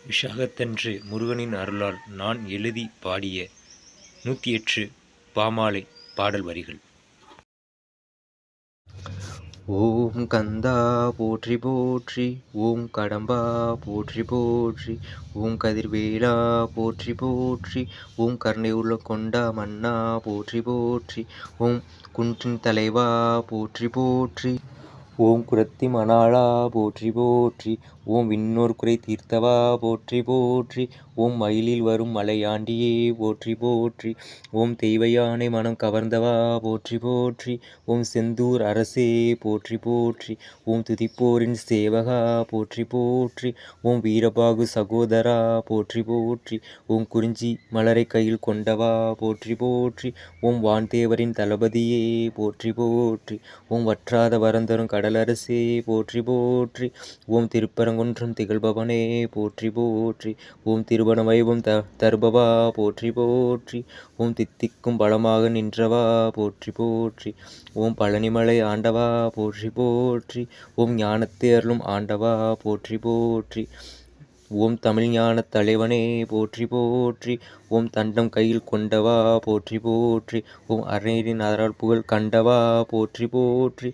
விஷாகத்தன்று முருகனின் அருளால் நான் எழுதி பாடிய 108 பாமாலை பாடல் வரிகள். ஓம் கந்தா போற்றி போற்றி, ஓம் கடம்பா போற்றி போற்றி, ஓம் கதிர்வேலா போற்றி போற்றி, ஓம் கருணை உள்ள கொண்டா மன்னா போற்றி போற்றி, ஓம் குன்றின் தலைவா போற்றி போற்றி, ஓம் குரத்தி மணாளா போற்றி போற்றி, ஓம் விண்ணோர் குறை தீர்த்தவா போற்றி போற்றி, ஓம் மயிலில் வரும் மலையாண்டியே போற்றி போற்றி, ஓம் தெய்வ யானை மனம் கவர்ந்தவா போற்றி போற்றி, ஓம் செந்தூர் அரசே போற்றி போற்றி, ஓம் துதிப்போரின் சேவகா போற்றி போற்றி, ஓம் வீரபாகு சகோதரா போற்றி போற்றி, ஓம் குறிஞ்சி மலரை கையில் கொண்டவா போற்றி போற்றி, ஓம் வான்தேவரின் தளபதியே போற்றி போற்றி, ஓம் வற்றாத வரந்தரும் கடலரசே போற்றி போற்றி, ஓம் திருப்பரங்குன்றம் திகழ்பவனே போற்றி போற்றி, ஓம் திருவன வைபம் தருபவா போற்றி போற்றி, ஓம் தித்திக்கும் பலமாக நின்றவா போற்றி போற்றி, ஓம் பழனிமலை ஆண்டவா போற்றி போற்றி, ஓம் ஞானத்தை அருளும் ஆண்டவா போற்றி போற்றி, ஓம் தமிழ் ஞானத் தலைவனே போற்றி போற்றி, ஓம் தண்டம் கையில் கொண்டவா போற்றி போற்றி, ஓம் அரணரின் அருள் புகழ் கண்டவா போற்றி போற்றி,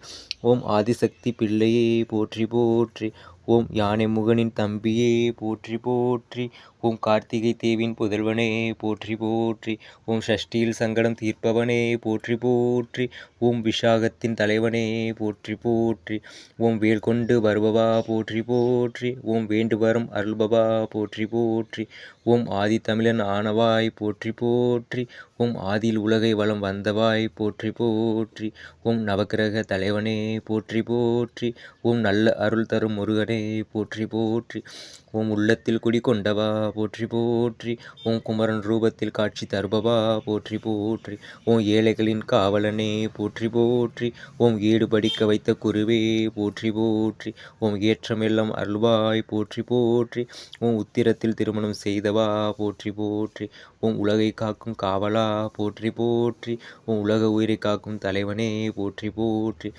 ஓம் ஆதிசக்தி பிள்ளையே போற்றி போற்றி, ஓம் யானை முகனின் தம்பியே போற்றி போற்றி, ஓம் கார்த்திகை தேவின் புதல்வனே போற்றி போற்றி, ஓம் சஷ்டியில் சங்கடம் தீர்ப்பவனே போற்றி போற்றி, ஓம் விஷாகத்தின் தலைவனே போற்றி போற்றி, ஓம் வேல் கொண்டு வருபவா போற்றி போற்றி, ஓம் வேண்டு வரும் அருள்பவா போற்றி போற்றி, ஓம் ஆதி தமிழன் ஆனவாய் போற்றி போற்றி, ஓம் ஆதியில் உலகை வலம் வந்தவாய் போற்றி போற்றி, ஓம் நவக்கிரக தலைவனே போற்றி போற்றி, ஓம் நல்ல அருள் தரும் முருகனே போற்றி போற்றி, ஓம் உள்ளத்தில் குடிகொண்டவா போற்றி போற்றி, ஓம் குமரன் ரூபத்தில் காட்சி தருபவா போற்றி போற்றி, ஓம் ஏழைகளின் காவலனே போற்றி போற்றி, ஓம் ஏடு படிக்க வைத்த குருவே போற்றி போற்றி, ஓம் ஏற்றமெல்லாம் அருள்வாய் போற்றி போற்றி, ஓம் உத்திரத்தில் திருமணம் செய்தவா போற்றி போற்றி, ஓம் உலகை காக்கும் காவலா போற்றி போற்றி, ஓம் உலக உயிரை காக்கும் தலைவனே போற்றி போற்றி,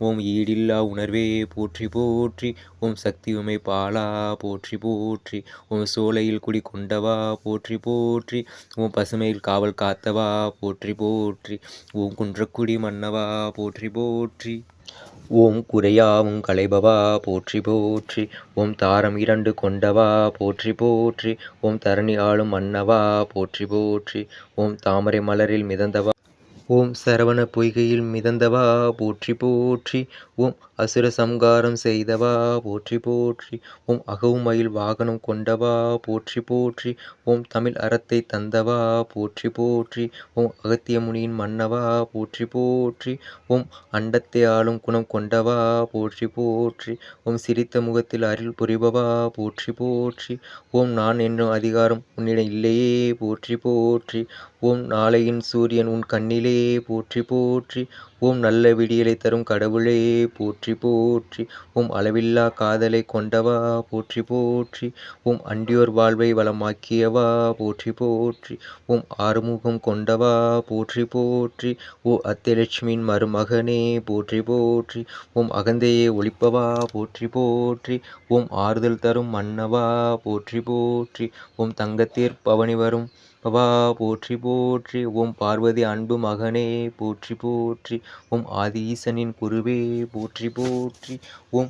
ஓம் ஈடில்லா உணர்வே போற்றி போற்றி, ஓம் சக்தி உமை பாலா போற்றி போற்றி, ஓம் சோலையில் குடி கொண்டவா போற்றி போற்றி, ஓம் பசுமையில் காவல் காத்தவா போற்றி போற்றி, ஓம் குன்றக்குடி மன்னவா போற்றி போற்றி, ஓம் குறையாவும் களைபவா போற்றி போற்றி, ஓம் தாரம் 2 கொண்டவா போற்றி போற்றி, ஓம் தரணி ஆளும் மன்னவா போற்றி போற்றி, ஓம் தாமரை மலரில் மிதந்தவா, ஓம் சரவண பொய்கையில் மிதந்தவா போற்றி போற்றி, ஓம் அசுர சம்காரம் செய்தவா போற்றி போற்றி, ஓம் அகவும் மயில் வாகனம் கொண்டவா போற்றி போற்றி, ஓம் தமிழ் அறத்தை தந்தவா போற்றி போற்றி, ஓம் அகத்திய முனியின் மன்னவா போற்றி போற்றி, ஓம் அண்டத்தை ஆளும் குணம் கொண்டவா போற்றி போற்றி, ஓம் சிரித்த முகத்தில் அருள் புரிபவா போற்றி போற்றி, ஓம் நான் என்னும் அதிகாரம் உன்னிடம் இல்லையே போற்றி போற்றி, ஓம் நாளையின் சூரியன் உன் கண்ணிலே போற்றி போற்றி, ஓம் நல்ல விடியலை தரும் கடவுளே போற்றி போற்றி, ஓம் அளவில்லா காதலை கொண்டவா போற்றி போற்றி, ஓம் அண்டியோர் வாழ்வை வளமாக்கியவா போற்றி போற்றி, ஓம் ஆறுமுகம் கொண்டவா போற்றி போற்றி, ஓ அத்தியலட்சுமியின் மருமகனே போற்றி போற்றி, ஓம் அகந்தையை ஒழிப்பவா போற்றி போற்றி, ஓம் ஆறுதல் தரும் மன்னவா போற்றி போற்றி, ஓம் தங்கத்தேர் பவனி வரும் பவா போற்றி போற்றி, ஓம் பார்வதி அன்பு மகனே போற்றி போற்றி, ஓம் ஆதி ஈசனின் குருவே போற்றி போற்றி, ஓம்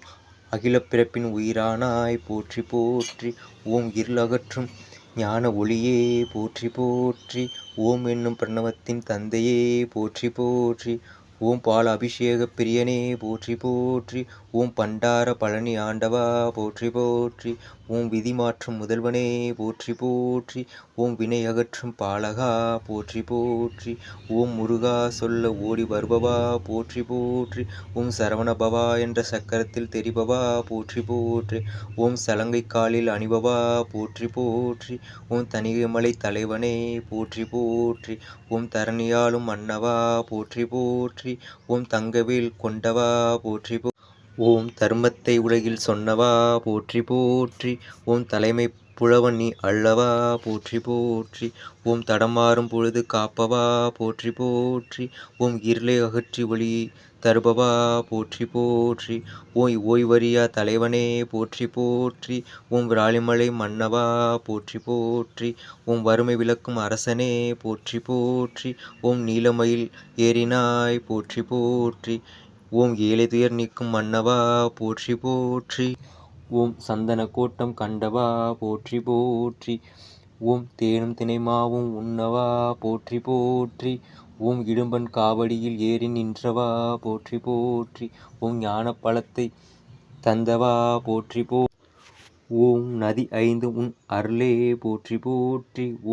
அகில பிறப்பின் உயிரானாய் போற்றி போற்றி, ஓம் இருளகற்றும் ஞான ஒளியே போற்றி போற்றி, ஓம் என்னும் பிரணவத்தின் தந்தையே போற்றி போற்றி, ஓம் பால அபிஷேக பிரியனே போற்றி போற்றி, ஓம் பண்டார பழனி ஆண்டவா போற்றி போற்றி, ஓம் விதி மாற்றும் முதல்வனே போற்றி போற்றி, ஓம் வினை அகற்றும் பாலகா போற்றி போற்றி, ஓம் முருகா சொல்ல ஓடி வருபவா போற்றி போற்றி, ஓம் சரவணபவா என்ற சக்கரத்தில் தெரிபவா போற்றி போற்றி, ஓம் சலங்கை காலில் அணிபவா போற்றி போற்றி, ஓம் தனிகைமலை தலைவனே போற்றி போற்றி, ஓம் தரணியாளும் மன்னவா போற்றி போற்றி, ஓம் தங்கவேல் கொண்டவா போற்றி ஓம் தர்மத்தை உலகில் சொன்னவா போற்றி போற்றி. ஓம் தலைமை புலவன் நீ அல்லவா போற்றி போற்றி. ஓம் தடமாறும் பொழுது காப்பவா போற்றி போற்றி. ஓம் இருளை அகற்றி ஒளி தருபவா போற்றி போற்றி. ஓய்வறியா தலைவனே போற்றி போற்றி. ஓம் விராலிமலை மன்னவா போற்றி போற்றி. ஓம் வறுமை விலக்கும் அரசனே போற்றி போற்றி. ஓம் நீலமயில் ஏறினாய் போற்றி போற்றி. ஓம் ஏழை துயர் நீக்கும் மன்னவா போற்றி போற்றி. ஓம் சந்தன கோட்டம் கண்டவா போற்றி போற்றி. ஓம் தேனும் தினைமாவும் உண்ணவா போற்றி போற்றி. ஓம் இடும்பன் காவடியில் ஏறி நின்றவா போற்றி போற்றி. ஓம் ஞான பழத்தை தந்தவா போற்றி ஓம் நதி ஐந்து உன் அருளே போற்றி போற்றி. ஓம்